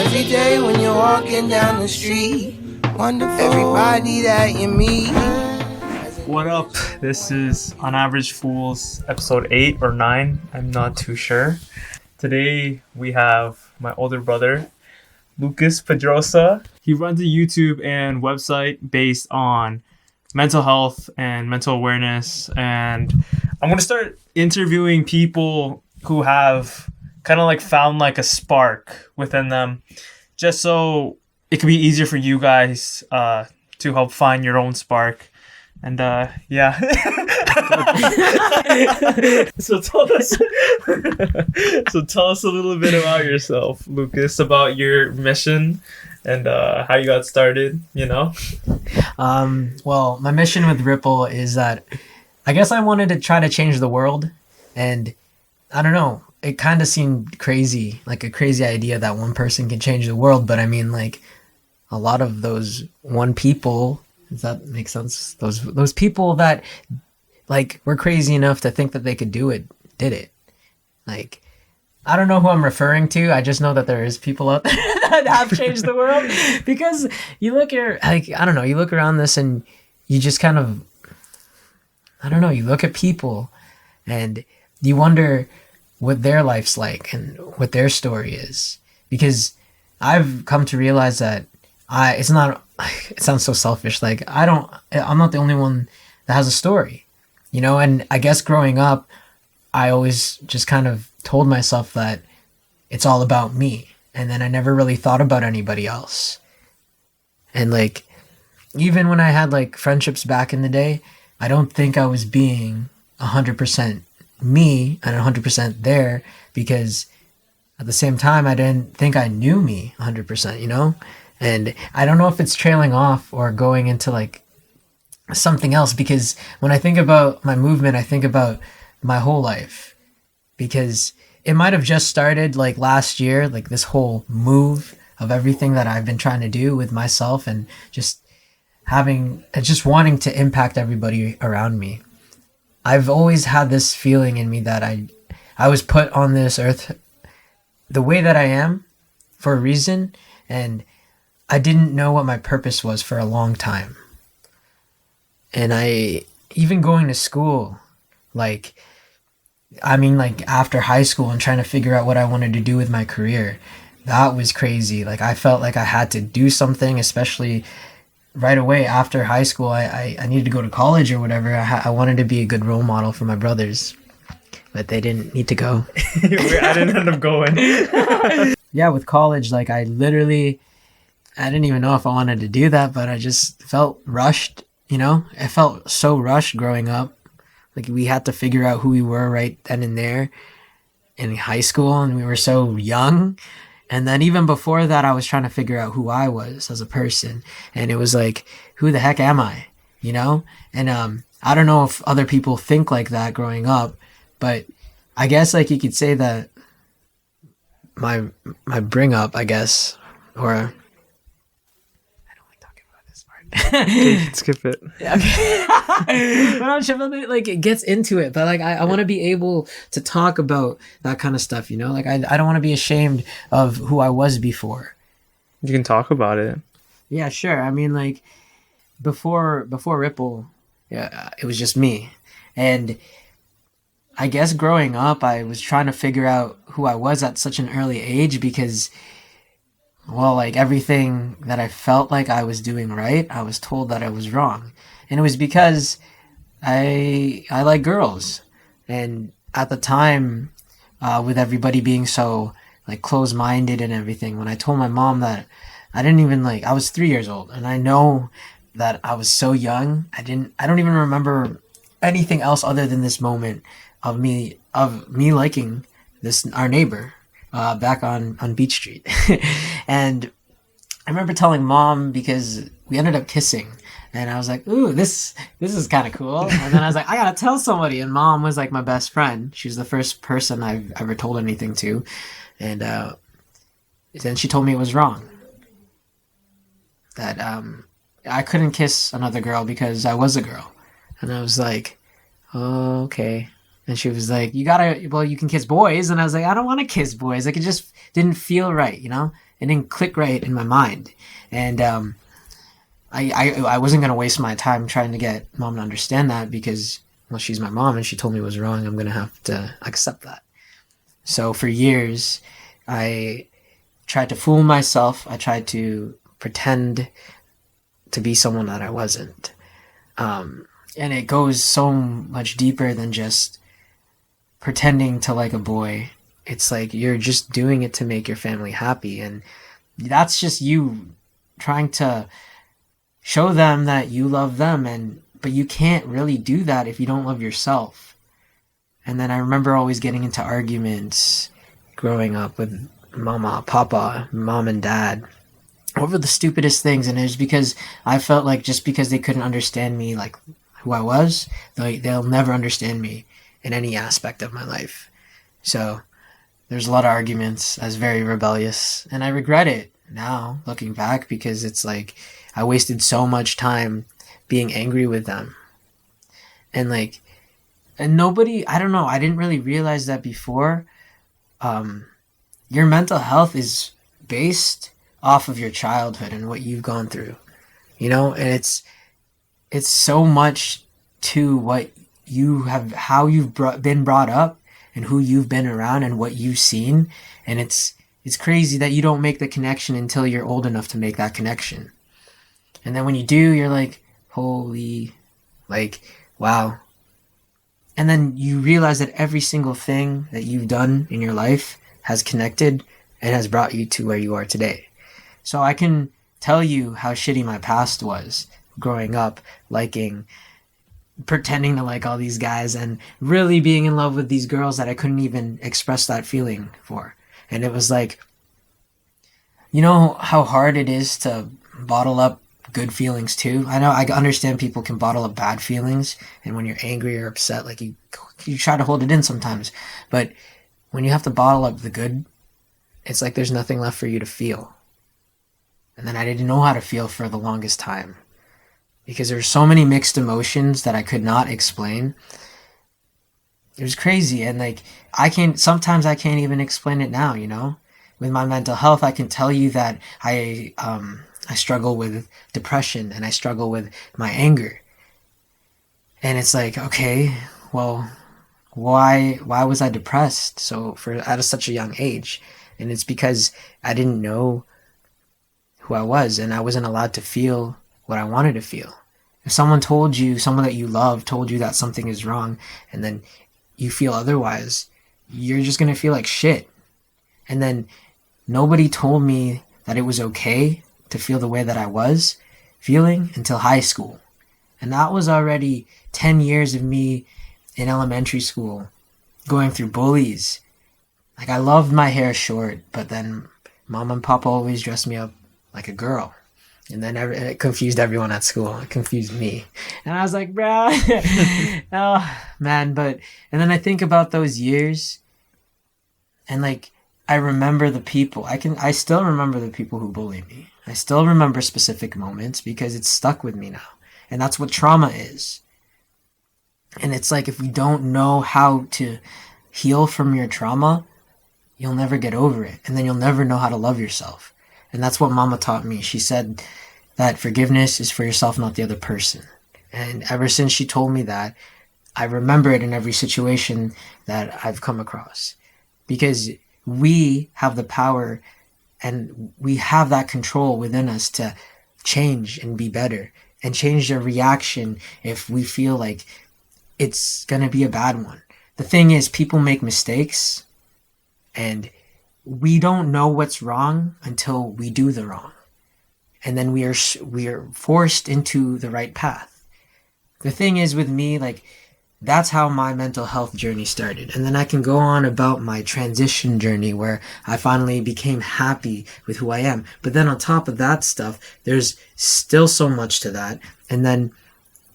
Every day when you're walking down the street, wonderful everybody that you meet. What up? This is On Average Fools, episode 8 or 9. I'm not too sure. Today we have my older brother, Lucas Pedrosa. He runs a YouTube and website based on mental health and mental awareness. And I'm going to start interviewing people who have kind of like found like a spark within them, just so it could be easier for you guys to help find your own spark. And yeah. So tell us a little bit about yourself, Lucas, about your mission and how you got started, you know? Well, my mission with RIPL is that I guess I wanted to try to change the world, and I don't know, it kind of seemed crazy, like a crazy idea that one person can change the world, but I mean, like, a lot of those one people, does that make sense? Those people that, like, were crazy enough to think that they could do it, did it. Like, I don't know who I'm referring to. I just know that there is people out there that have changed the world. Because you look at, like, I don't know, you look around this and you just kind of, I don't know, you look at people and you wonder what their life's like and what their story is. Because I've come to realize that it sounds so selfish. Like, I'm not the only one that has a story, you know? And I guess growing up, I always just kind of told myself that it's all about me. And then I never really thought about anybody else. And like, even when I had like friendships back in the day, I don't think I was being 100% me and 100% there, because at the same time, I didn't think I knew me 100%, you know? And I don't know if it's trailing off or going into like something else, because when I think about my movement, I think about my whole life, because it might have just started like last year, like this whole move of everything that I've been trying to do with myself and just wanting to impact everybody around me. I've always had this feeling in me that I was put on this earth the way that I am for a reason, and I didn't know what my purpose was for a long time. And even going to school, like, I mean, like after high school and trying to figure out what I wanted to do with my career, that was crazy. Like, I felt like I had to do something, especially right away after high school. I needed to go to college or whatever. I wanted to be a good role model for my brothers, but they didn't need to go. I didn't end up going. Yeah, with college, like I didn't even know if I wanted to do that, but I just felt rushed, you know? I felt so rushed growing up. Like, we had to figure out who we were right then and there in high school, and we were so young. And then even before that, I was trying to figure out who I was as a person. And it was like, who the heck am I? You know? And I don't know if other people think like that growing up, but I guess like you could say that my bring up, I guess, or Okay, skip it. Okay. But I'm sure like it gets into it, but like I want to be able to talk about that kind of stuff, you know? Like I don't want to be ashamed of who I was before. You can talk about it. Yeah, sure. I mean, like before RIPL, yeah, it was just me. And I guess growing up, I was trying to figure out who I was at such an early age, because, well, like everything that I felt like I was doing right, I was told that I was wrong. And it was because I like girls. And at the time, with everybody being so like close-minded and everything, when I told my mom that I was 3 years old, and I know that I was so young, I don't even remember anything else other than this moment of me liking our neighbor. Back on Beach Street. And I remember telling Mom, because we ended up kissing, and I was like, ooh, this is kind of cool. And then I was like, I gotta tell somebody. And Mom was like my best friend. She was the first person I've ever told anything to. And then she told me it was wrong. That I couldn't kiss another girl because I was a girl. And I was like, oh, okay. And she was like, you can kiss boys. And I was like, I don't want to kiss boys. Like, it just didn't feel right, you know? It didn't click right in my mind. And I wasn't going to waste my time trying to get mom to understand that because, well, she's my mom and she told me it was wrong. I'm going to have to accept that. So for years, I tried to fool myself. I tried to pretend to be someone that I wasn't. And it goes so much deeper than just pretending to like a boy. It's like you're just doing it to make your family happy, and that's just you trying to show them that you love them, but you can't really do that if you don't love yourself. And then I remember always getting into arguments growing up with mama, papa, mom and dad over the stupidest things, and it was because I felt like just because they couldn't understand me like who I was, they'll never understand me in any aspect of my life. So there's a lot of arguments. I was very rebellious, and I regret it now looking back because it's like I wasted so much time being angry with them. And nobody, I don't know, I didn't really realize that before. Your mental health is based off of your childhood and what you've gone through, you know, and it's so much to what you have, how you've been brought up and who you've been around and what you've seen. And it's crazy that you don't make the connection until you're old enough to make that connection. And then when you do, you're like, holy, like, wow. And then you realize that every single thing that you've done in your life has connected and has brought you to where you are today. So I can tell you how shitty my past was growing up, pretending to like all these guys and really being in love with these girls that I couldn't even express that feeling for. And it was like, you know how hard it is to bottle up good feelings too? I know, I understand people can bottle up bad feelings, and when you're angry or upset, like you try to hold it in sometimes. But when you have to bottle up the good, it's like there's nothing left for you to feel. And then I didn't know how to feel for the longest time, because there were so many mixed emotions that I could not explain. It was crazy. And sometimes I can't even explain it now, you know? With my mental health, I can tell you that I struggle with depression and I struggle with my anger. And it's like, okay, well, why was I depressed at such a young age? And it's because I didn't know who I was, and I wasn't allowed to feel what I wanted to feel. If someone that you love told you that something is wrong, and then you feel otherwise, you're just going to feel like shit. And then nobody told me that it was okay to feel the way that I was feeling until high school. And that was already 10 years of me in elementary school going through bullies. Like, I loved my hair short, but then mom and papa always dressed me up like a girl. And then it confused everyone at school. It confused me. And I was like, bro, oh, man. And then I think about those years, and like, I remember the people. I still remember the people who bullied me. I still remember specific moments because it's stuck with me now. And that's what trauma is. And it's like, if we don't know how to heal from your trauma, you'll never get over it. And then you'll never know how to love yourself. And that's what mama taught me. She said that forgiveness is for yourself, not the other person. And ever since she told me that, I remember it in every situation that I've come across. Because we have the power and we have that control within us to change and be better and change the reaction if we feel like it's going to be a bad one. The thing is, people make mistakes, and we don't know what's wrong until we do the wrong. And then we are forced into the right path. The thing is with me, like, that's how my mental health journey started. And then I can go on about my transition journey where I finally became happy with who I am. But then on top of that stuff, there's still so much to that. And then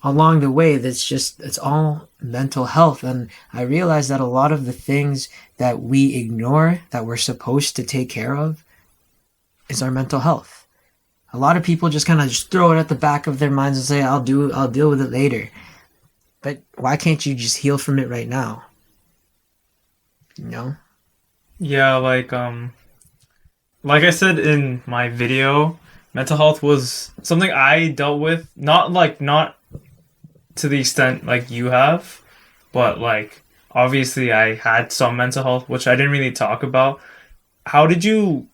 along the way, it's all mental health. And I realized that a lot of the things that we ignore, that we're supposed to take care of, is our mental health. A lot of people just kind of just throw it at the back of their minds and say, I'll deal with it later. But why can't you just heal from it right now? you know? Yeah, like I said in my video, mental health was something I dealt with, not to the extent like you have, but like obviously I had some mental health which I didn't really talk about. How did you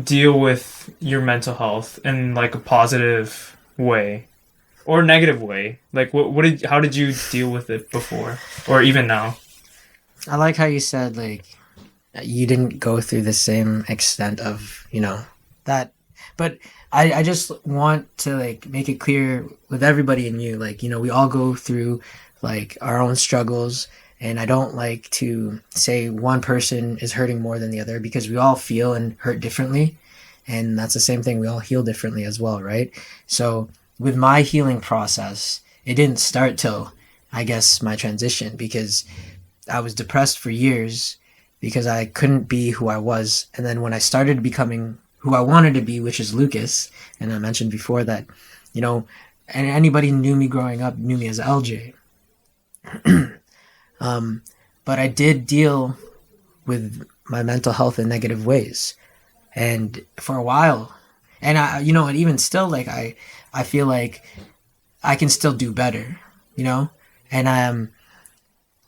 deal with your mental health in like a positive way or negative way? Like what did how did you deal with it before or even now? I like how you said, like, you didn't go through the same extent of, that. But I just want to, like, make it clear with everybody in you, like, we all go through, like, our own struggles. And I don't like to say one person is hurting more than the other, because we all feel and hurt differently. And that's the same thing. We all heal differently as well, right? So with my healing process, it didn't start till, I guess, my transition, because I was depressed for years because I couldn't be who I was. And then when I started becoming who I wanted to be, which is Lucas, and I mentioned before that, and anybody who knew me growing up knew me as LJ. But I did deal with my mental health in negative ways. And for a while, and and even still, like, I feel like I can still do better, and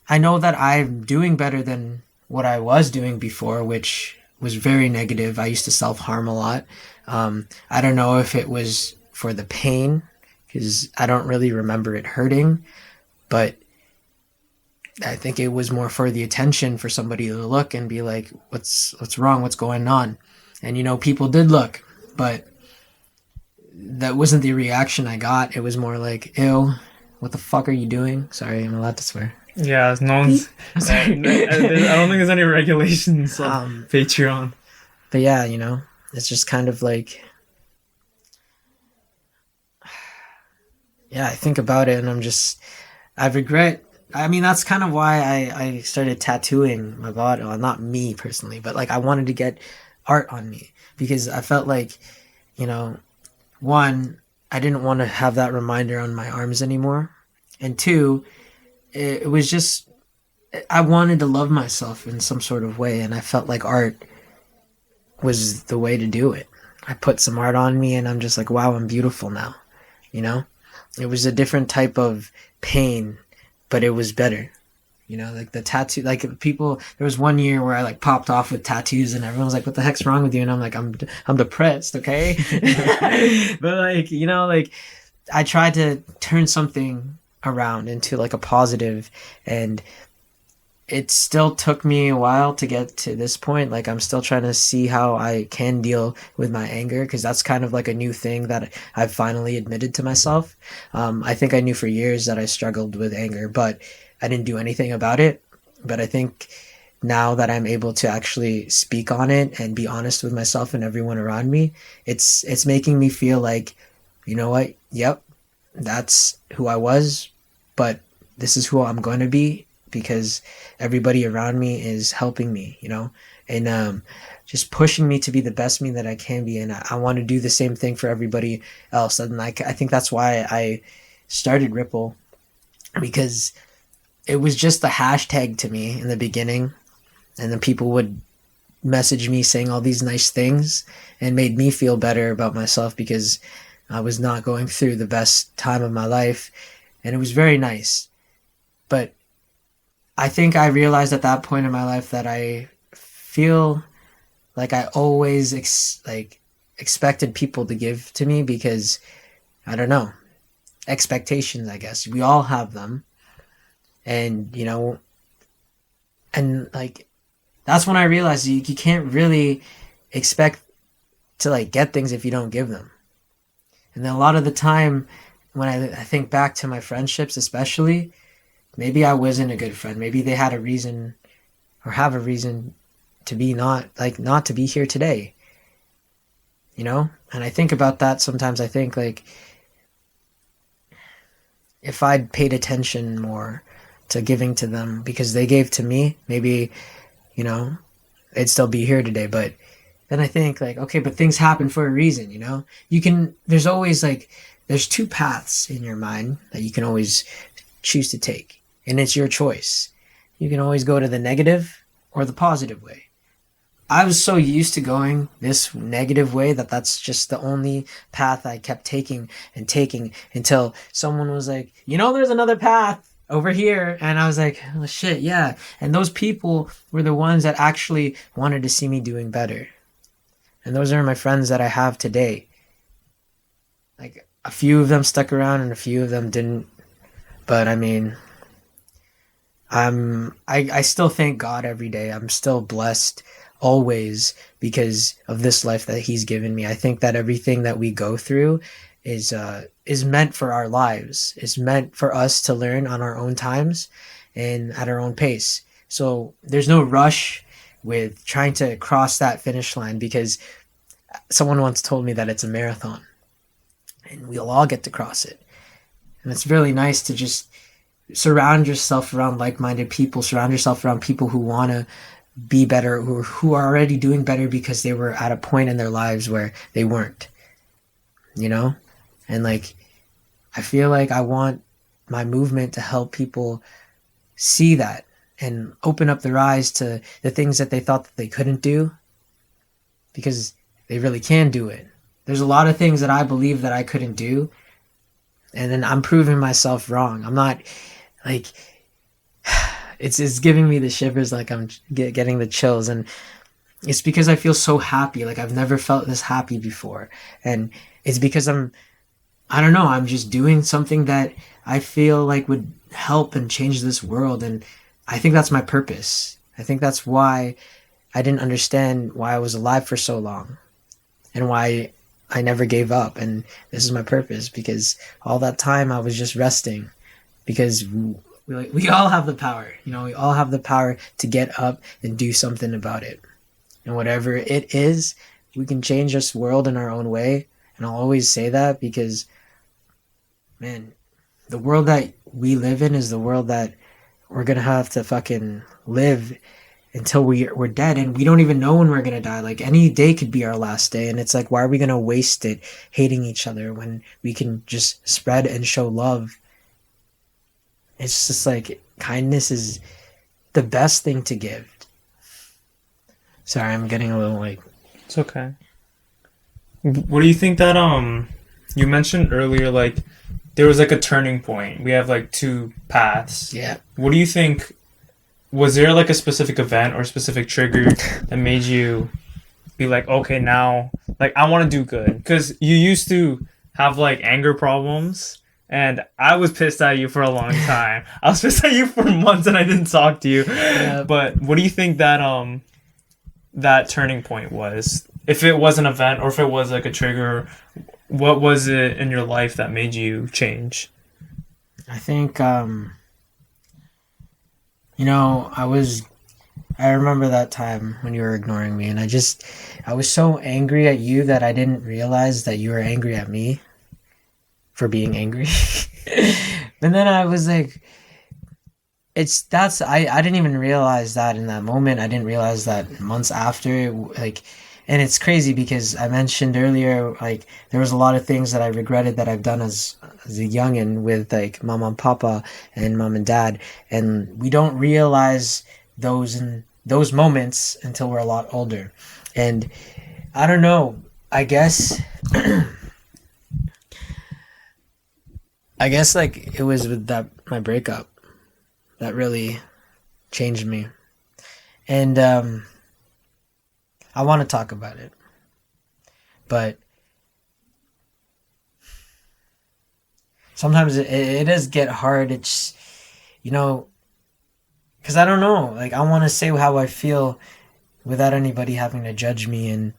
I know that I'm doing better than what I was doing before, which was very negative. I used to self-harm a lot. I don't know if it was for the pain, because I don't really remember it hurting, but I think it was more for the attention, for somebody to look and be like, what's wrong? What's going on? And, people did look, but that wasn't the reaction I got. It was more like, ew, what the fuck are you doing? Sorry, I'm allowed to swear. Yeah, no one's. I don't think there's any regulations on Patreon. But yeah, it's just kind of like, yeah, I think about it and I regret. I mean, that's kind of why I started tattooing my body. Well, not me personally, but like I wanted to get art on me, because I felt like, one, I didn't want to have that reminder on my arms anymore. And two, it was just, I wanted to love myself in some sort of way, and I felt like art was the way to do it. I put some art on me and I'm just like, wow, I'm beautiful now. It was a different type of pain, but it was better. Like the tattoo, like people, there was one year where I like popped off with tattoos and everyone was like, what the heck's wrong with you? And I'm like, I'm depressed. Okay. But like, I tried to turn something around into like a positive, and it still took me a while to get to this point. Like, I'm still trying to see how I can deal with my anger, because that's kind of like a new thing that I've finally admitted to myself. I think I knew for years that I struggled with anger, but I didn't do anything about it. But I think now that I'm able to actually speak on it and be honest with myself and everyone around me, it's making me feel like, you know what? Yep, that's who I was, but this is who I'm going to be, because everybody around me is helping me, and just pushing me to be the best me that I can be. And I want to do the same thing for everybody else. And I think that's why I started Ripple, because it was just a hashtag to me in the beginning. And then people would message me saying all these nice things, and made me feel better about myself, because I was not going through the best time of my life. And it was very nice. But I think I realized at that point in my life that I feel like I always expected people to give to me, because I don't know, expectations, I guess. We all have them. And, and like, that's when I realized you can't really expect to like get things if you don't give them. And then a lot of the time when I think back to my friendships, especially, maybe I wasn't a good friend. Maybe they had a reason, or have a reason, to be not to be here today. And I think about that sometimes. I think, like, if I'd paid attention more to giving to them because they gave to me, maybe, they'd still be here today. But then I think, like, okay, but things happen for a reason, there's always, like, there's two paths in your mind that you can always choose to take, and it's your choice. You can always go to the negative or the positive way. I was so used to going this negative way that that's just the only path I kept taking and taking until someone was like, there's another path over here. And I was like, oh shit, yeah. And those people were the ones that actually wanted to see me doing better. And those are my friends that I have today. Like, a few of them stuck around and a few of them didn't. But I mean, I still thank God every day. I'm still blessed always because of this life that he's given me. I think that everything that we go through is meant for our lives. It's meant for us to learn on our own times and at our own pace. So there's no rush with trying to cross that finish line, because someone once told me that it's a marathon and we'll all get to cross it. And it's really nice to just surround yourself around like-minded people, surround yourself around people who want to be better, who are already doing better because they were at a point in their lives where they weren't, And like, I feel like I want my movement to help people see that and open up their eyes to the things that they thought that they couldn't do, because they really can do it. There's a lot of things that I believe that I couldn't do, and then I'm proving myself wrong. I'm not like, it's giving me the shivers, like I'm getting the chills, and it's because I feel so happy. Like, I've never felt this happy before, and it's because I don't know, I'm just doing something that I feel like would help and change this world, and I think that's my purpose. I think that's why I didn't understand why I was alive for so long, and why I never gave up, and this is my purpose, because all that time I was just resting, because we all have the power, we all have the power to get up and do something about it. And whatever it is, we can change this world in our own way. And I'll always say that because, man, the world that we live in is the world that we're going to have to fucking live until we're dead. And we don't even know when we're going to die. Like, any day could be our last day. And it's like, why are we going to waste it hating each other when we can just spread and show love? It's just like, kindness is the best thing to give. Sorry, I'm getting a little like... It's okay. What do you think that, you mentioned earlier, like, there was like a turning point. We have like two paths. Yeah. What do you think, was there like a specific event or specific trigger that made you be like, okay, now, like, I want to do good? Because you used to have like anger problems. And I was pissed at you for a long time. I was pissed at you for months and I didn't talk to you. Yeah. But what do you think that that turning point was? If it was an event or if it was like a trigger, what was it in your life that made you change? I think, I remember that time when you were ignoring me, and I was so angry at you that I didn't realize that you were angry at me for being angry. And then I was like, I didn't even realize that in that moment. I didn't realize that months after, like, and it's crazy because I mentioned earlier, like, there was a lot of things that I regretted that I've done as a youngin' with like mama and papa and mom and dad, and we don't realize those moments until we're a lot older. And I don't know, I guess like it was with my breakup that really changed me. And I want to talk about it, but sometimes it does get hard. It's, because I don't know, like, I want to say how I feel without anybody having to judge me. And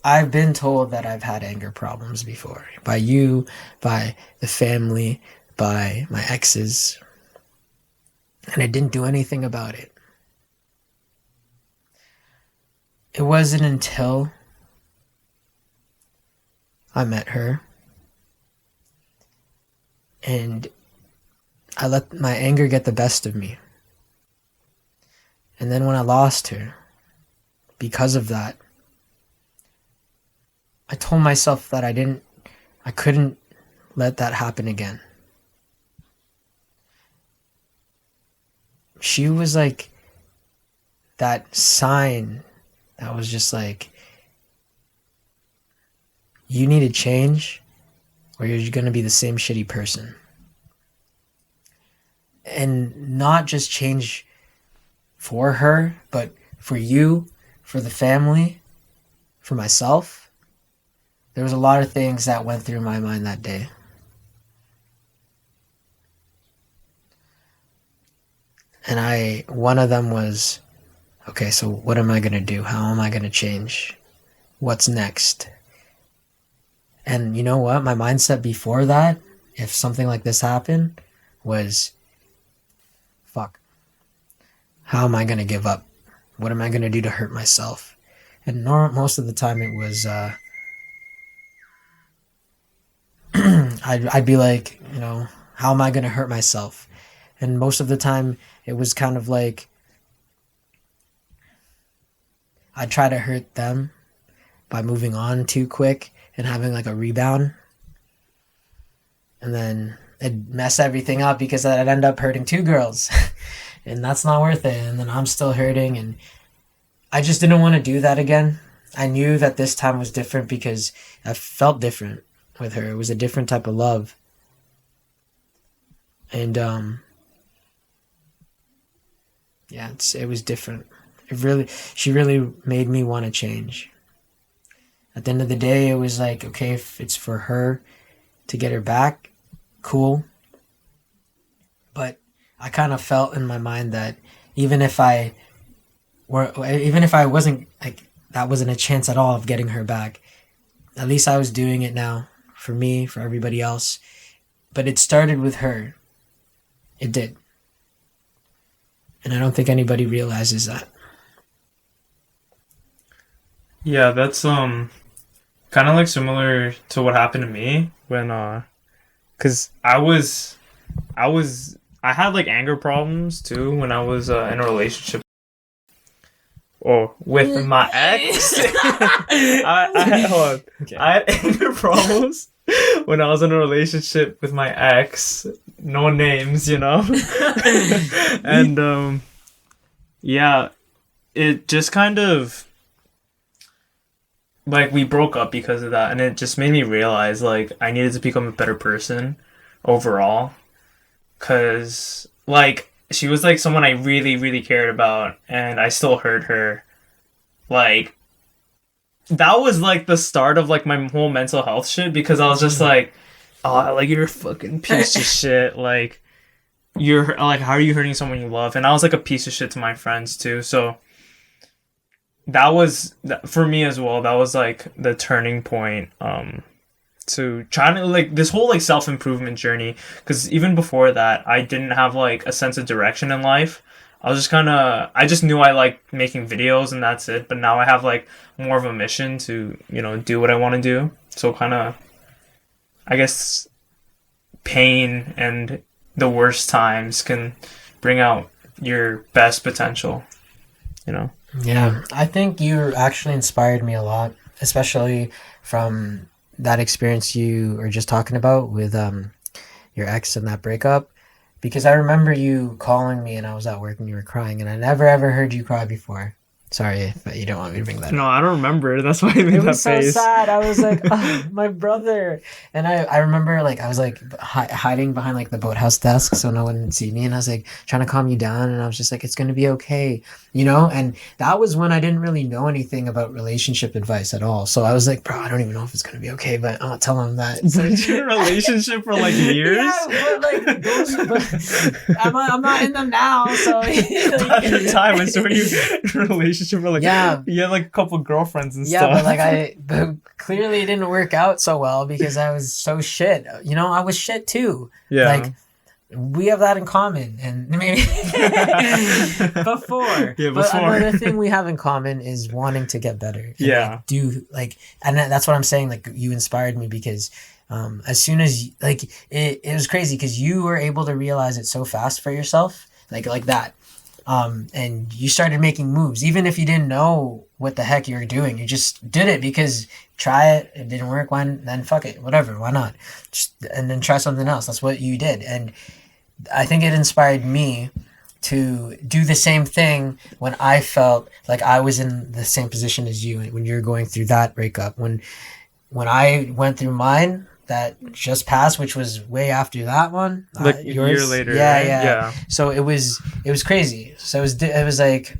I've been told that I've had anger problems before, by you, by the family, by my exes, and I didn't do anything about it. It wasn't until I met her and I let my anger get the best of me. And then when I lost her, because of that, I told myself that I couldn't let that happen again. she was like that sign that was just like, you need to change or you're going to be the same shitty person. And not just change for her, but for you, for the family, for myself. There was a lot of things that went through my mind that day. And one of them was, okay, so what am I going to do? How am I going to change? What's next? And you know what? My mindset before that, if something like this happened, was, fuck. How am I going to give up? What am I going to do to hurt myself? And most of the time it was, I'd be like, you know, how am I going to hurt myself? And most of the time it was kind of like, I'd try to hurt them by moving on too quick and having like a rebound. And then it'd mess everything up because I'd end up hurting two girls. And that's not worth it. And then I'm still hurting. And I just didn't want to do that again. I knew that this time was different because I felt different with her. It was a different type of love. And yeah, it was different. She really made me want to change. At the end of the day, it was like, okay, if it's for her to get her back, cool. But I kind of felt in my mind that even if I wasn't like, that wasn't a chance at all of getting her back, at least I was doing it now for me, for everybody else. But it started with her. It did. And I don't think anybody realizes that. Yeah, that's kind of like similar to what happened to me when cuz I had like anger problems too when I was in a relationship with my ex. I had anger problems when I was in a relationship with my ex. No names, you know. And yeah, it just kind of like we broke up because of that, and it just made me realize like I needed to become a better person overall, cuz like she was like someone I really really cared about, and I still hurt her. Like that was like the start of like my whole mental health shit, because I was just like, oh, like you're a fucking piece of shit, like you're like, how are you hurting someone you love? And I was like a piece of shit to my friends too. So that was for me as well. That was like the turning point to trying to like this whole like self-improvement journey, because even before that I didn't have like a sense of direction in life. I was just I just knew I liked making videos and that's it. But now I have like more of a mission to, you know, do what I want to do. So kind of, I guess, pain and the worst times can bring out your best potential, you know? Yeah, I think you actually inspired me a lot, especially from that experience you were just talking about with your ex and that breakup. Because I remember you calling me and I was at work and you were crying, and I never ever heard you cry before. Sorry, but you don't want me to bring that up. No, I don't remember. That's why I made that face. It was so sad. I was like, oh, my brother. And I remember like I was like hiding behind like the boathouse desk so no one would see me, and I was like trying to calm you down, and I was just like, it's gonna be okay, you know. And that was when I didn't really know anything about relationship advice at all. So I was like, bro, I don't even know if it's gonna be okay, but I'll tell him that. But you're in a relationship for like years. Yeah, but like I'm not in them now. So at the time, I saw you in a relationship for like, yeah, you had like a couple of girlfriends and stuff. Yeah, but like but clearly it didn't work out so well because I was so shit. You know, I was shit too. Yeah. Like we have that in common, and maybe before. Yeah, before. But another thing we have in common is wanting to get better. And yeah. And that's what I'm saying. Like you inspired me because as soon as like it was crazy because you were able to realize it so fast for yourself, like that. And you started making moves, even if you didn't know what the heck you were doing. You just did it because try it. It didn't work. Then fuck it, whatever. Why not? And then try something else. That's what you did. And I think it inspired me to do the same thing when I felt like I was in the same position as you when you're going through that breakup. When I went through mine that just passed, which was way after that one, like a year later. yeah, right? yeah. So it was crazy. So it was like,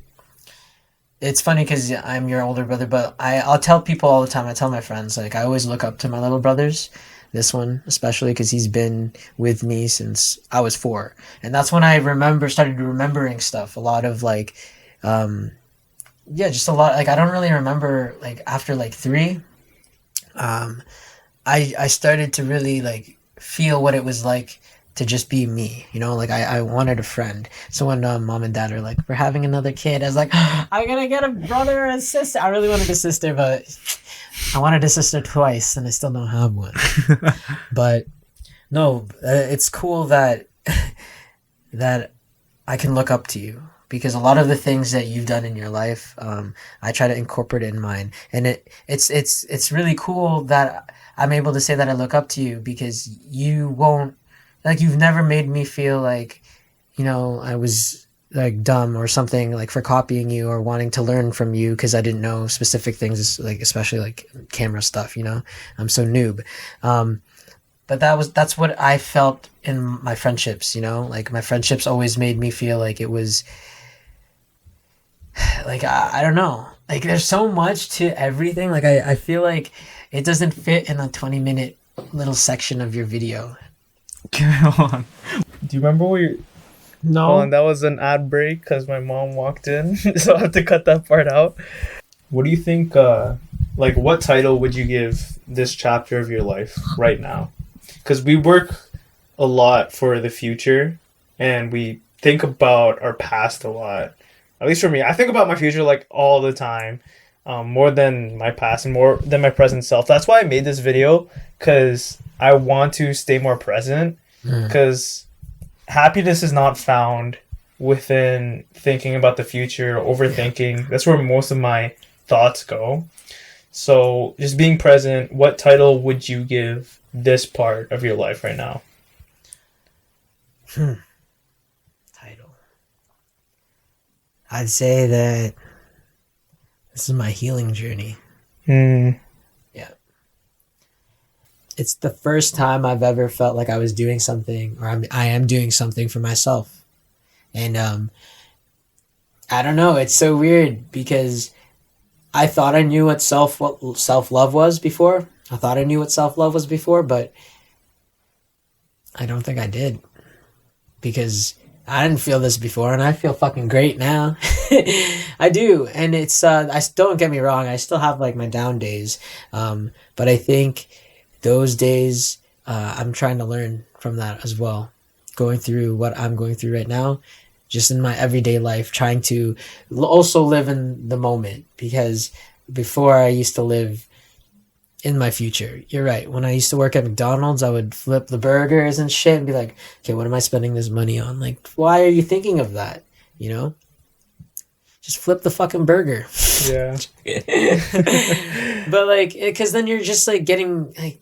it's funny because I'm your older brother, but I'll tell people all the time. I tell my friends, like, I always look up to my little brothers. This one especially because he's been with me since I was 4, and that's when I started remembering stuff. A lot of like, just a lot. Like I don't really remember like after like 3. I started to really like feel what it was like to just be me, you know, like I wanted a friend. So when mom and dad are like, we're having another kid, I was like, I'm gonna get a brother or a sister. I really wanted a sister, but I wanted a sister twice and I still don't have one. But no, it's cool that I can look up to you, because a lot of the things that you've done in your life, I try to incorporate in mine. And it's really cool that I'm able to say that I look up to you, because you won't, like, you've never made me feel like, you know, I was like dumb or something, like for copying you or wanting to learn from you because I didn't know specific things, like especially like camera stuff, you know. I'm so noob. But that's what I felt in my friendships, you know. Like my friendships always made me feel like it was like I don't know, like there's so much to everything. Like I feel like it doesn't fit in a 20-minute little section of your video. Hold on. Do you remember where you... No. Hold on, that was an ad break because my mom walked in, so I have to cut that part out. What do you think, like, what title would you give this chapter of your life right now? Because we work a lot for the future, and we think about our past a lot. At least for me, I think about my future, like, all the time, more than my past and more than my present self. That's why I made this video, because I want to stay more present, because happiness is not found within thinking about the future, overthinking. That's where most of my thoughts go. So just being present, what title would you give this part of your life right now? Title. I'd say that this is my healing journey. Yeah. It's the first time I've ever felt like I was doing something, or I am doing something for myself. And I don't know, it's so weird because I thought I knew what self-love was before. I thought I knew what self-love was before, but I don't think I did, because I didn't feel this before, and I feel fucking great now. I do, and it's I don't get me wrong, I still have like my down days, but I think those days I'm trying to learn from that as well, going through what I'm going through right now, just in my everyday life, trying to also live in the moment, because before I used to live in my future. You're right. When I used to work at McDonald's, I would flip the burgers and shit and be like, okay, what am I spending this money on? Like, why are you thinking of that? You know? Just flip the fucking burger. Yeah. But like, because then you're just like getting like,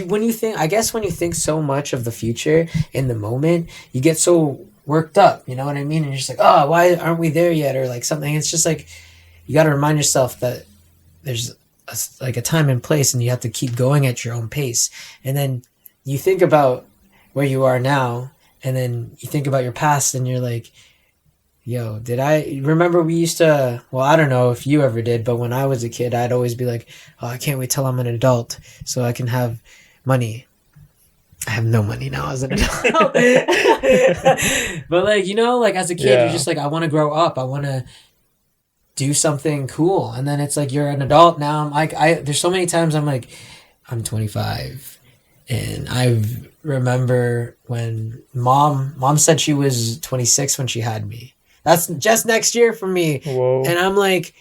when you think so much of the future in the moment, you get so worked up, you know what I mean? And you're just like, oh, why aren't we there yet? Or like something. It's just like, you got to remind yourself that there's a time and place, and you have to keep going at your own pace. And then you think about where you are now, and then you think about your past, and you're like, yo, did I remember we used to, well, I don't know if you ever did, but when I was a kid, I'd always be like, oh, I can't wait till I'm an adult so I can have money. I have no money now as an adult. But like, you know, like as a kid, you're just like, I want to grow up. I want to do something cool. And then it's like, you're an adult now. I'm like, there's so many times I'm like, I'm 25. And I remember when mom said she was 26 when she had me. That's just next year for me. Whoa. And I'm like,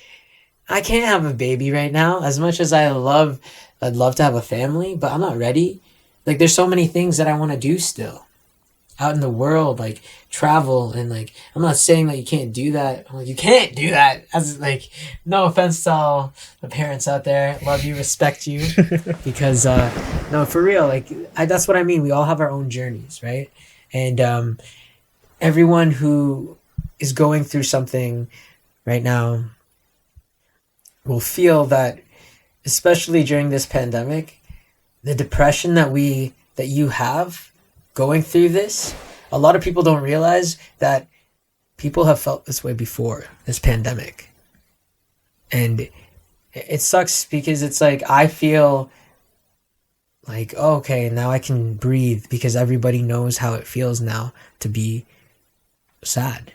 I can't have a baby right now. As much as I'd love to have a family, but I'm not ready. Like, there's so many things that I want to do still out in the world, like travel, and like, I'm not saying that you can't do that. I'm like, you can't do that. As like, no offense to all the parents out there, love you, respect you, because no, for real, like that's what I mean. We all have our own journeys, right? And everyone who is going through something right now will feel that, especially during this pandemic, the depression that you have going through this, a lot of people don't realize that people have felt this way before this pandemic. And it sucks because it's like I feel like, oh, okay, now I can breathe because everybody knows how it feels now to be sad.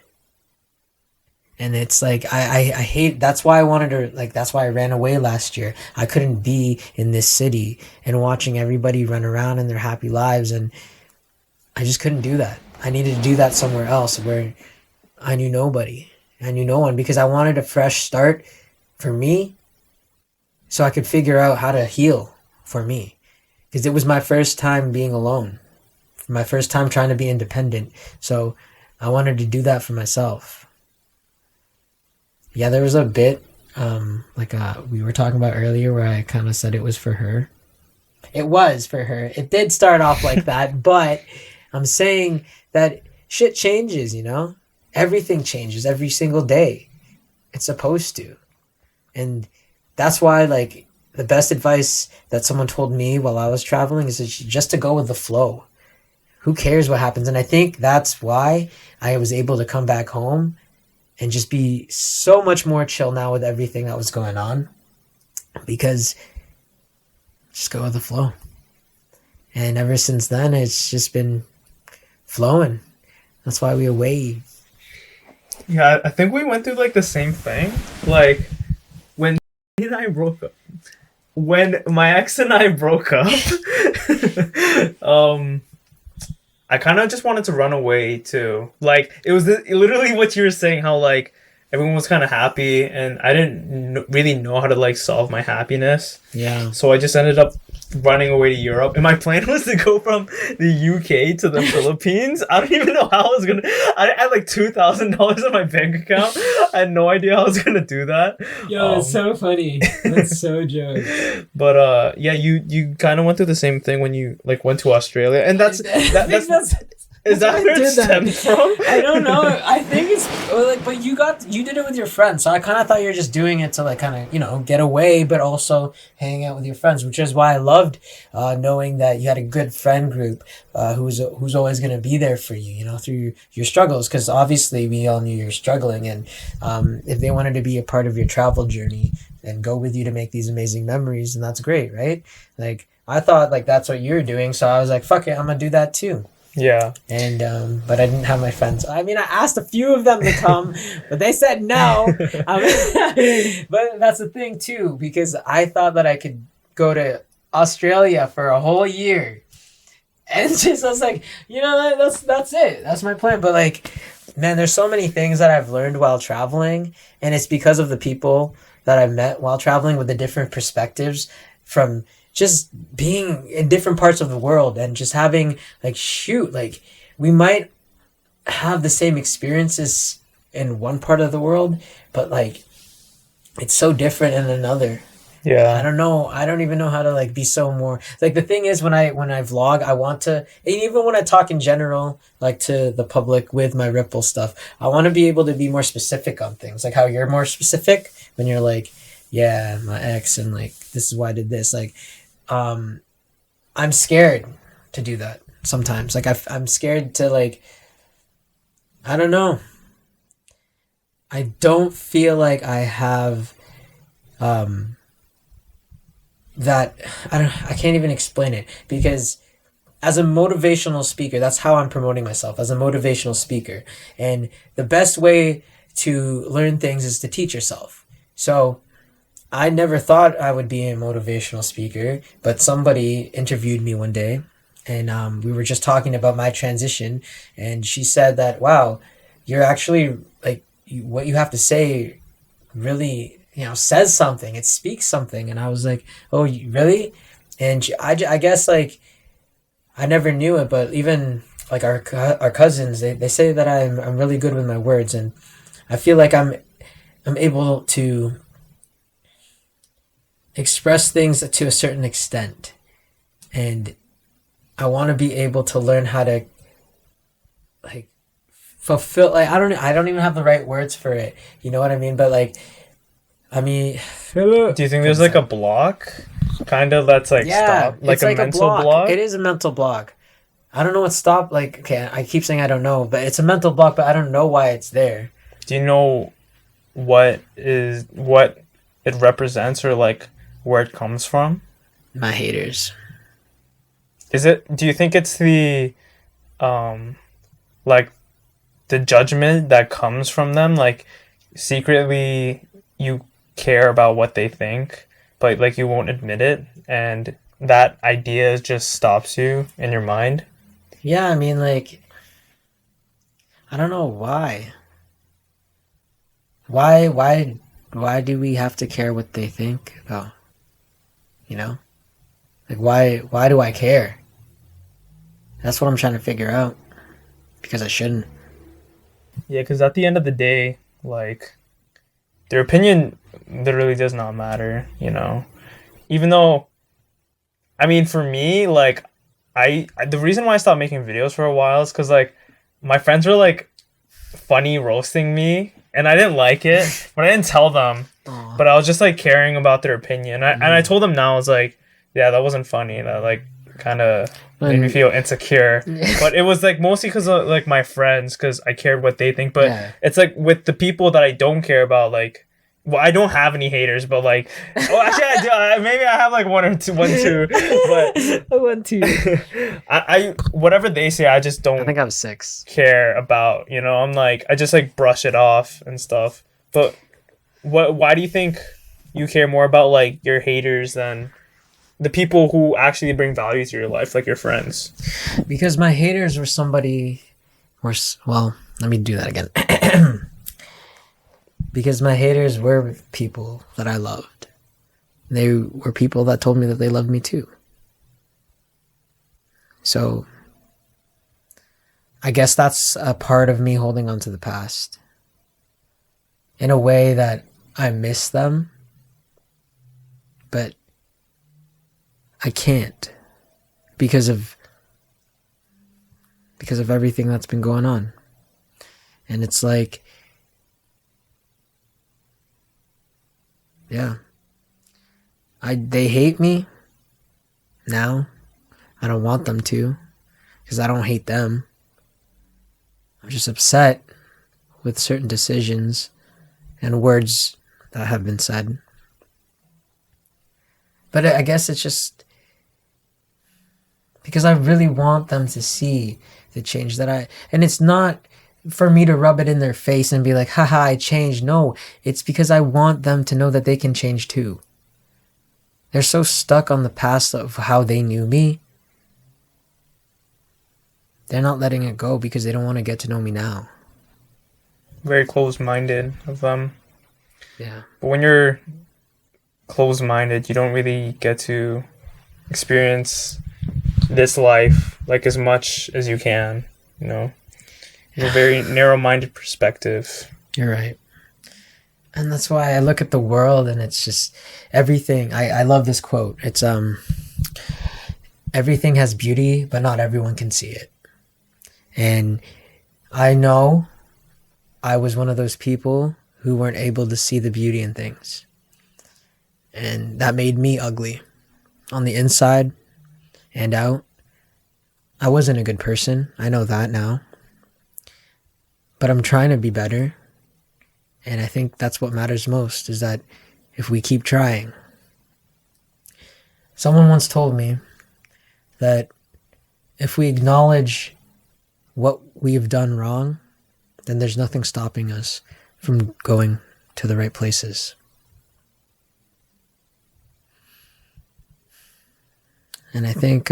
And it's like I hate, that's why I wanted to, like, that's why I ran away last year. I couldn't be in this city and watching everybody run around in their happy lives, and I just couldn't do that. I needed to do that somewhere else where I knew nobody. I knew no one, because I wanted a fresh start for me so I could figure out how to heal for me. Because it was my first time being alone, my first time trying to be independent. So I wanted to do that for myself. Yeah, there was a bit we were talking about earlier where I kind of said it was for her. It was for her. It did start off like that, but I'm saying that shit changes, you know? Everything changes every single day. It's supposed to. And that's why, like, the best advice that someone told me while I was traveling is just to go with the flow. Who cares what happens? And I think that's why I was able to come back home and just be so much more chill now with everything that was going on, because just go with the flow. And ever since then, it's just been flowing. That's why we away. Yeah, I think we went through like the same thing. Like when when my ex and I broke up, I kind of just wanted to run away too. Like it was literally what you were saying, how like everyone was kind of happy and I didn't really know how to like solve my happiness. Yeah. So I just ended up running away to Europe, and my plan was to go from the UK to the Philippines. I don't even know how I was gonna. I had like $2,000 in my bank account. I had no idea how I was gonna do that. Yo, it's so funny. That's so joke. But yeah, you kind of went through the same thing when you like went to Australia, and that's is that where it stemmed from? I don't know. I think it's like, but you did it with your friends, so I kind of thought you were just doing it to like kind of get away, but also hang out with your friends, which is why I loved knowing that you had a good friend group who's always going to be there for you, through your struggles, because obviously we all knew you're struggling, and if they wanted to be a part of your travel journey and go with you to make these amazing memories, then that's great, right? Like I thought like that's what you were doing, so I was like, fuck it, I'm gonna do that too. Yeah. And but I didn't have my friends. I mean, I asked a few of them to come, but they said no. But that's the thing too, because I thought that I could go to Australia for a whole year, and just I was like, that's it. That's my plan. But like, man, there's so many things that I've learned while traveling, and it's because of the people that I've met while traveling with the different perspectives from just being in different parts of the world, and just having like we might have the same experiences in one part of the world, but like it's so different in another. Yeah. I don't know. I don't even know how to like be so more like, the thing is when I vlog, I want to, and even when I talk in general, like to the public with my RIPL stuff, I want to be able to be more specific on things, like how you're more specific when you're like, yeah, my ex, and like this is why I did this. Like I'm scared to do that sometimes. Like I'm scared to like, I don't know. I don't feel like I have that. I can't even explain it, because as a motivational speaker, that's how I'm promoting myself, as a motivational speaker. And the best way to learn things is to teach yourself. So I never thought I would be a motivational speaker, but somebody interviewed me one day, and we were just talking about my transition, and she said that, wow, you're actually like, what you have to say really, says something. It speaks something. And I was like, oh, really? And I guess like I never knew it, but even like our cousins, they say that I'm really good with my words, and I feel like I'm able to express things to a certain extent, and I want to be able to learn how to like fulfill, like, I don't even have the right words for it. You know what I mean? But like, I mean, Do you think there's like a block, kind of, that's like yeah, stop, like it's a like a mental block. It is a mental block. I don't know what stop. Like, okay, I keep saying I don't know, but it's a mental block. But I don't know why it's there. Do you know what it represents, or like where it comes from? My haters. Is it? Do you think it's the, like, the judgment that comes from them? Like, secretly you care about what they think, but like you won't admit it, and that idea just stops you in your mind. Yeah, I mean, like, I don't know why. Why do we have to care what they think about? You know, like, why do I care? That's what I'm trying to figure out. Because I shouldn't. Yeah, because at the end of the day, like, their opinion literally does not matter, you know? Even though, I mean, for me, like, the reason why I stopped making videos for a while is because, like, my friends were, like, funny roasting me, and I didn't like it, but I didn't tell them. Aw. But I was just, like, caring about their opinion. And I told them now, I was like, yeah, that wasn't funny. That, like, kind of made me feel insecure. But it was, like, mostly because of, like, my friends, because I cared what they think. But Yeah. it's, like, with the people that I don't care about, like, well, I don't have any haters, but, like, oh, actually, I do. Maybe I have, like, one, two. But I went to. I whatever they say, I just don't I think I was 6. care about, you know? I'm like, I just, like, brush it off and stuff. But why do you think you care more about, like, your haters than the people who actually bring value to your life, like your friends? Because my haters were somebody. Well, let me do that again. Because my haters were people that I loved. They were people that told me that they loved me too. So, I guess that's a part of me holding on to the past. In a way that I miss them, but I can't because of everything that's been going on. And it's like, yeah, they hate me now. I don't want them to, because I don't hate them. I'm just upset with certain decisions and words that have been said. But I guess it's just because I really want them to see the change and it's not for me to rub it in their face and be like, haha, I changed. No, it's because I want them to know that they can change too. They're so stuck on the past of how they knew me. They're not letting it go because they don't want to get to know me now. Very close-minded of them. Yeah. But when you're close-minded, you don't really get to experience this life, like, as much as you can, you know? You have a very narrow-minded perspective. You're right. And that's why I look at the world and it's just everything. I love this quote. It's everything has beauty, but not everyone can see it. And I know I was one of those people who weren't able to see the beauty in things. And that made me ugly on the inside and out. I wasn't a good person. I know that now. But I'm trying to be better. And I think that's what matters most, is that if we keep trying. Someone once told me that if we acknowledge what we've done wrong, then there's nothing stopping us from going to the right places. And I think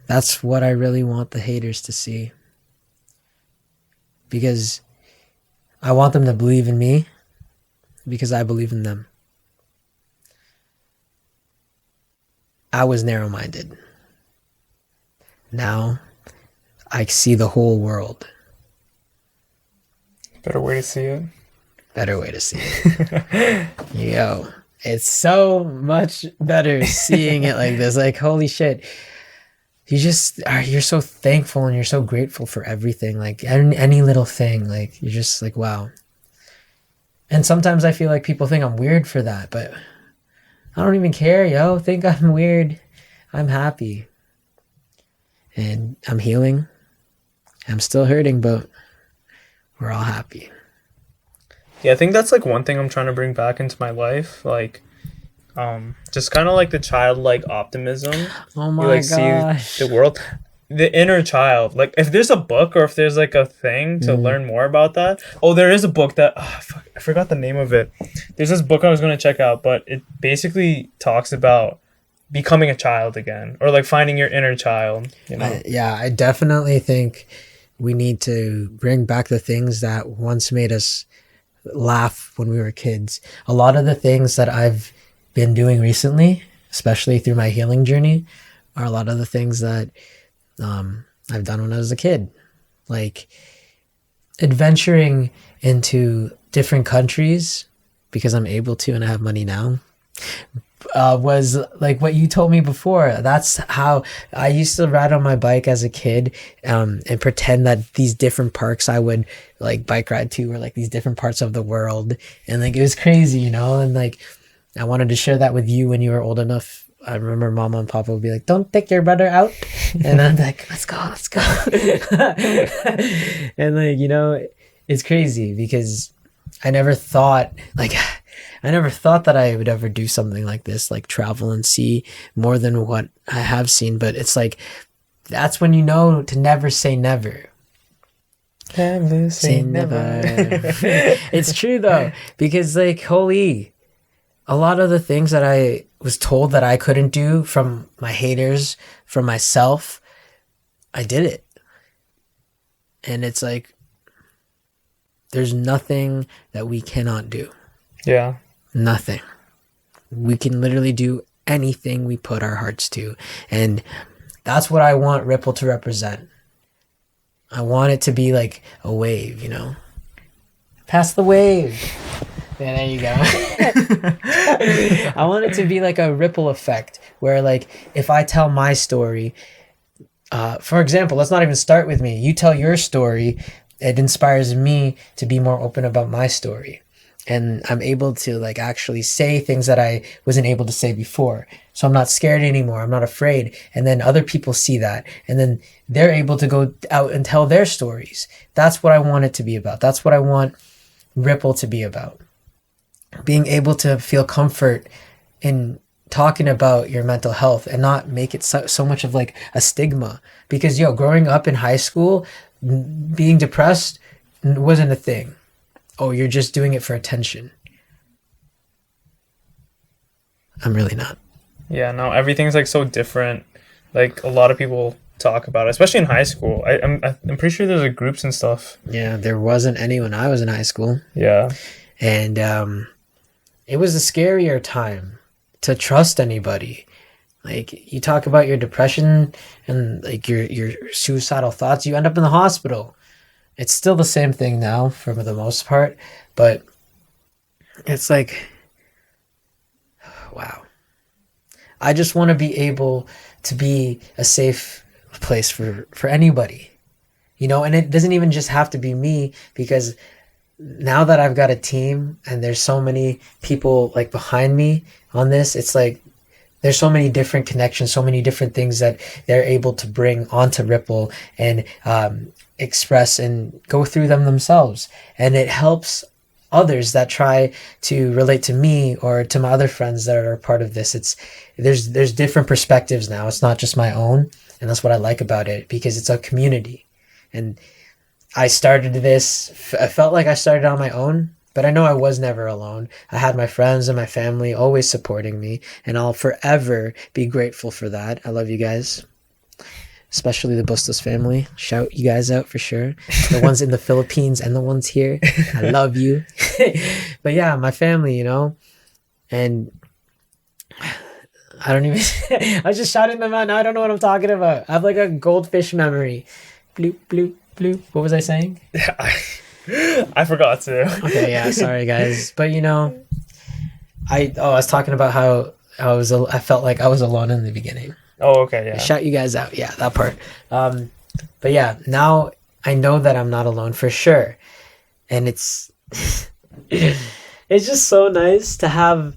that's what I really want the haters to see. Because I want them to believe in me, because I believe in them. I was narrow-minded. Now I see the whole world. Better way to see it. Better way to see it. Yo, it's so much better seeing it like this. Like, holy shit. you're so thankful and you're so grateful for everything, like any little thing, like you're just like, wow. And sometimes I feel like people think I'm weird for that, but I don't even care, yo. Think I'm weird. I'm happy. And I'm healing. I'm still hurting, but we're all happy. Yeah, I think that's like one thing I'm trying to bring back into my life. Like, just kind of like the childlike optimism. Oh my You like gosh. see the world, the inner child. Like, if there's a book or if there's like a thing to learn more about that. Oh, there is a book that fuck, I forgot the name of it. There's this book I was gonna check out, but it basically talks about becoming a child again, or like finding your inner child. You know? I definitely think we need to bring back the things that once made us laugh when we were kids. A lot of the things that I've been doing recently, especially through my healing journey, are a lot of the things that I've done when I was a kid. Like adventuring into different countries because I'm able to and I have money now. Was like what you told me before. That's how I used to ride on my bike as a kid, and pretend that these different parks I would like bike ride to were like these different parts of the world, and like it was crazy, you know. And like I wanted to share that with you when you were old enough. I remember Mama and Papa would be like, "Don't take your brother out," and I'm like, "Let's go." And like, you know, it's crazy because I never thought that I would ever do something like this, like travel and see more than what I have seen. But it's like, that's when you know to never say never. Never say never. It's true though, because like, holy, a lot of the things that I was told that I couldn't do from my haters, from myself, I did it. And it's like, there's nothing that we cannot do. Yeah. Nothing. We can literally do anything we put our hearts to. And that's what I want Ripple to represent. I want it to be like a wave, you know? Pass the wave. Yeah, there you go. I want it to be like a ripple effect where like if I tell my story, for example, let's not even start with me. You tell your story, it inspires me to be more open about my story. And I'm able to like actually say things that I wasn't able to say before. So I'm not scared anymore. I'm not afraid. And then other people see that. And then they're able to go out and tell their stories. That's what I want it to be about. That's what I want Ripple to be about. Being able to feel comfort in talking about your mental health and not make it so much of like a stigma. Because, growing up in high school, being depressed wasn't a thing. Oh, you're just doing it for attention. I'm really not. Yeah, no, everything's like so different. Like a lot of people talk about it, especially in high school. I'm pretty sure there's like groups and stuff. Yeah, there wasn't any when I was in high school. Yeah. And it was a scarier time to trust anybody. Like you talk about your depression and like your suicidal thoughts, you end up in the hospital. It's still the same thing now for the most part, but it's like, wow. I just want to be able to be a safe place for anybody, and it doesn't even just have to be me, because now that I've got a team and there's so many people like behind me on this, it's like, there's so many different connections, so many different things that they're able to bring onto Ripple and express and go through them themselves. And it helps others that try to relate to me or to my other friends that are part of this. There's different perspectives now. It's not just my own. And that's what I like about it, because it's a community. And I started this, I felt like I started on my own, but I know I was never alone. I had my friends and my family always supporting me, and I'll forever be grateful for that. I love you guys, especially the Bustos family. Shout you guys out for sure. The ones in the Philippines and the ones here. I love you. But yeah, my family, and I don't even, I was just shouting them out. Now I don't know what I'm talking about. I have like a goldfish memory. Bloop, bloop, bloop. What was I saying? I forgot to. Okay, yeah, sorry guys. But I was talking about how I felt like I was alone in the beginning. Oh, okay, yeah. Shout you guys out. Yeah, that part. But yeah, now I know that I'm not alone for sure. And it's it's just so nice to have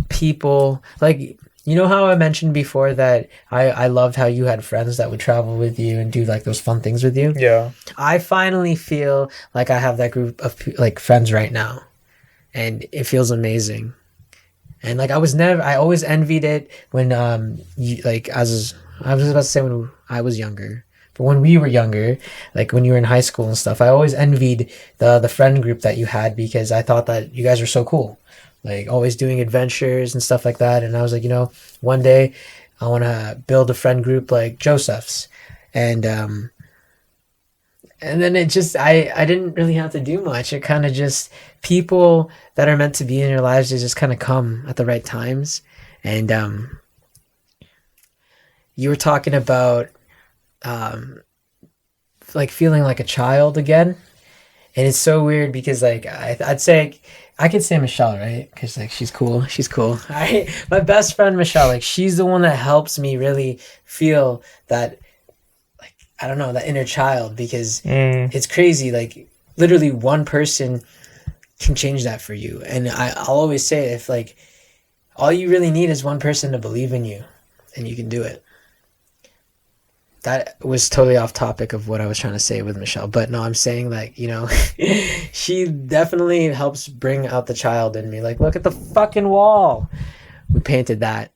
people like, you know how I mentioned before that I loved how you had friends that would travel with you and do like those fun things with you. Yeah. I finally feel like I have that group of like friends right now, and it feels amazing. And like I always envied it when you like as I was about to say when I was younger, but when we were younger, like when you were in high school and stuff, I always envied the friend group that you had because I thought that you guys were so cool, like always doing adventures and stuff like that. And I was like, one day I want to build a friend group like Joseph's, and then it just I didn't really have to do much. It kind of just people that are meant to be in your lives, they just kind of come at the right times. And you were talking about like feeling like a child again, and it's so weird because like I'd say I could say Michelle, right? Because like she's cool. My best friend Michelle, like she's the one that helps me really feel that, I don't know, that inner child, because it's crazy. Like literally one person can change that for you. And I'll always say, if like all you really need is one person to believe in you, and you can do it. That was totally off topic of what I was trying to say with Michelle. But no, I'm saying like, she definitely helps bring out the child in me. Like, look at the fucking wall. We painted that.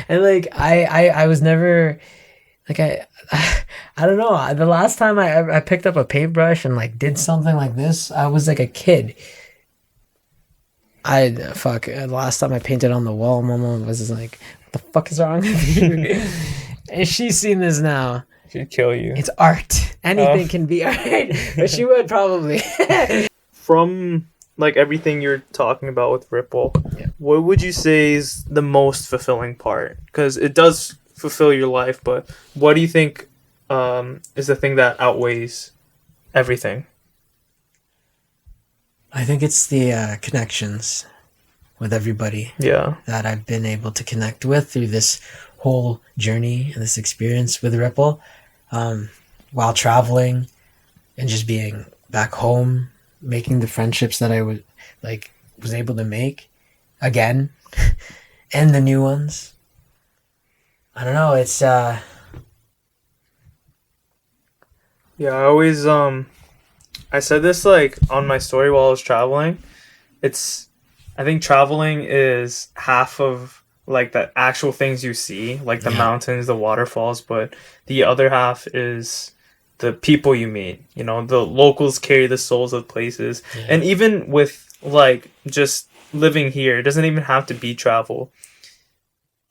And like, I was never like, I don't know. The last time I picked up a paintbrush and like did something like this, I was like a kid. The last time I painted on the wall, Mama was just like, what the fuck is wrong with you? And she's seen this now. She'd kill you. It's art. Anything can be art. But she would probably. From like everything you're talking about with Ripple, what would you say is the most fulfilling part? Because it does fulfill your life, but what do you think is the thing that outweighs everything? I think it's the connections with everybody that I've been able to connect with through this whole journey and this experience with Ripple, while traveling and just being back home, making the friendships that I was able to make again, and the new ones. I don't know. It's I always I said this like on my story while I was traveling. I think traveling is half of like the actual things you see, like the mountains, the waterfalls, but the other half is the people you meet. The locals carry the souls of places. And even with like just living here, it doesn't even have to be travel.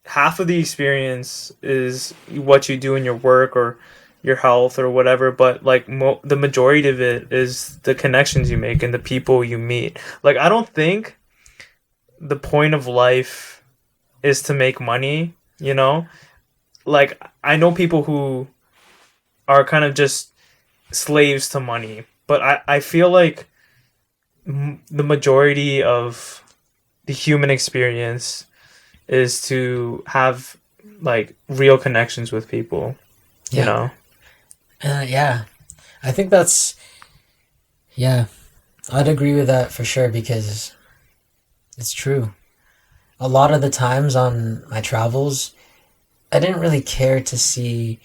Half of the experience is what you do in your work or your health or whatever, but like the majority of it is the connections you make and the people you meet. Like, I don't think the point of life is to make money, like I know people who are kind of just slaves to money, but I feel like the majority of the human experience is to have like real connections with people. I think that's I'd agree with that for sure, because it's true. A lot of the times on my travels, I didn't really care to see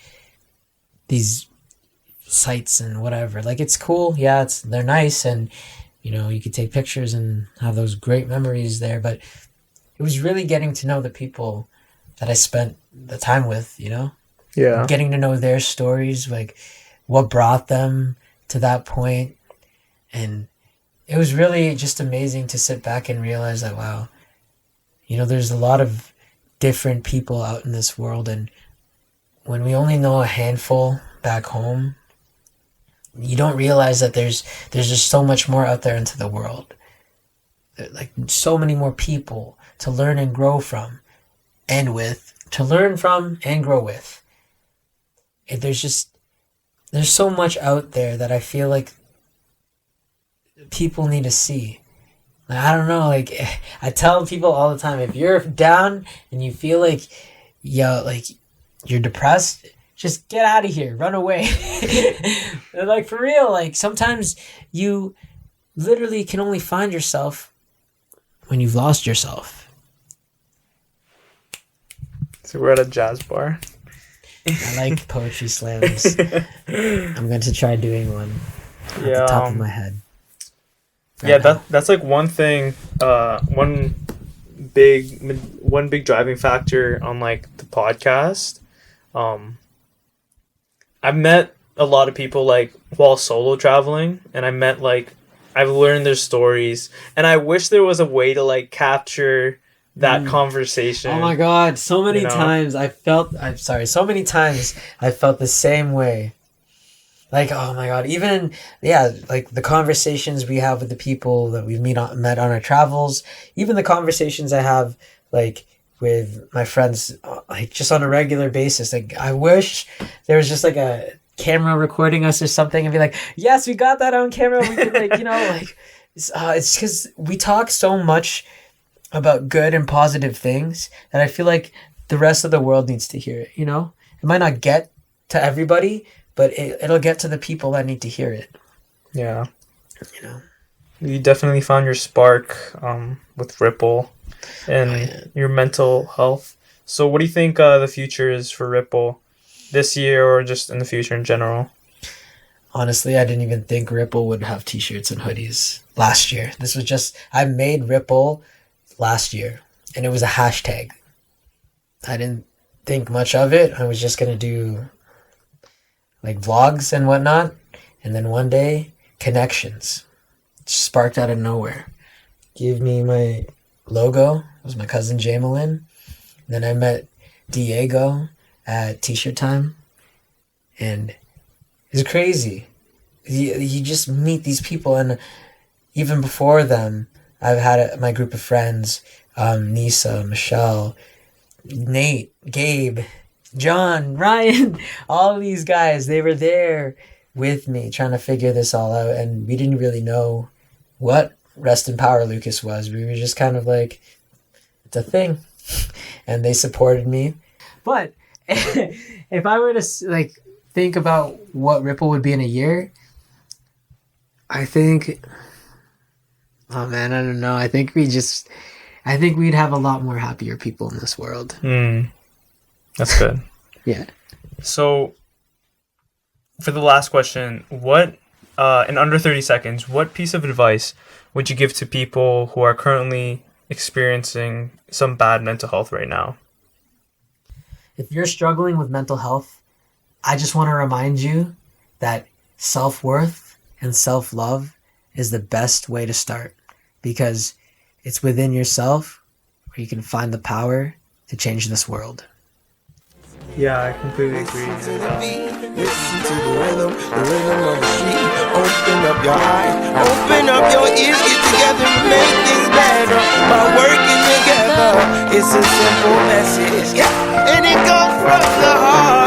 these sights and whatever. Like, it's cool. Yeah, they're nice, and you could take pictures and have those great memories there. But it was really getting to know the people that I spent the time with, Yeah. Getting to know their stories, like what brought them to that point. And it was really just amazing to sit back and realize that, wow, there's a lot of different people out in this world, and when we only know a handful back home, you don't realize that there's just so much more out there into the world. Like, so many more people to learn and grow from and with, to learn from and grow with. There's so much out there that I feel like people need to see. I don't know, like I tell people all the time, if you're down and you feel like yo, like, you're depressed, just get out of here, run away. Like, for real, like, sometimes you literally can only find yourself when you've lost yourself. So we're at a jazz bar. I like poetry slams. I'm going to try doing one at the top of my head. That's like one thing, one big driving factor on like the podcast. I've met a lot of people like while solo traveling, and I've learned their stories, and I wish there was a way to like capture that conversation. Oh my God, so many times I felt the same way. Like, oh my God, even, like the conversations we have with the people that we've met on our travels, even the conversations I have like with my friends, like just on a regular basis. Like, I wish there was just like a camera recording us or something and be like, yes, we got that on camera. We could like, like, it's because we talk so much about good and positive things that I feel like the rest of the world needs to hear it, It might not get to everybody, but it'll get to the people that need to hear it. Yeah. You definitely found your spark with RIPL and your mental health. So what do you think the future is for RIPL this year, or just in the future in general? Honestly, I didn't even think RIPL would have t-shirts and hoodies last year. I made RIPL last year, and it was a hashtag. I didn't think much of it. I was just going to do like vlogs and whatnot. And then one day, connections sparked out of nowhere. Gave me my logo. It was my cousin Jamelin. Then I met Diego at T-shirt time. And it's crazy. You just meet these people. And even before them, I've had my group of friends, Nisa, Michelle, Nate, Gabe, John, Ryan, all these guys, they were there with me trying to figure this all out. And we didn't really know what Rest in Power Lucas was. We were just kind of like, it's a thing. And they supported me. But if I were to like think about what RIPL would be in a year, I think... Oh man, I don't know. I think we'd have a lot more happier people in this world. That's good. Yeah. So, for the last question, what, in under 30 seconds, what piece of advice would you give to people who are currently experiencing some bad mental health right now? If you're struggling with mental health, I just want to remind you that self-worth and self-love is the best way to start, because it's within yourself where you can find the power to change this world. Yeah, I completely agree. Listen to the rhythm of the street. Open up your eyes, open up your ears, get together and make things better by working together. It's a simple message, and it comes from the heart.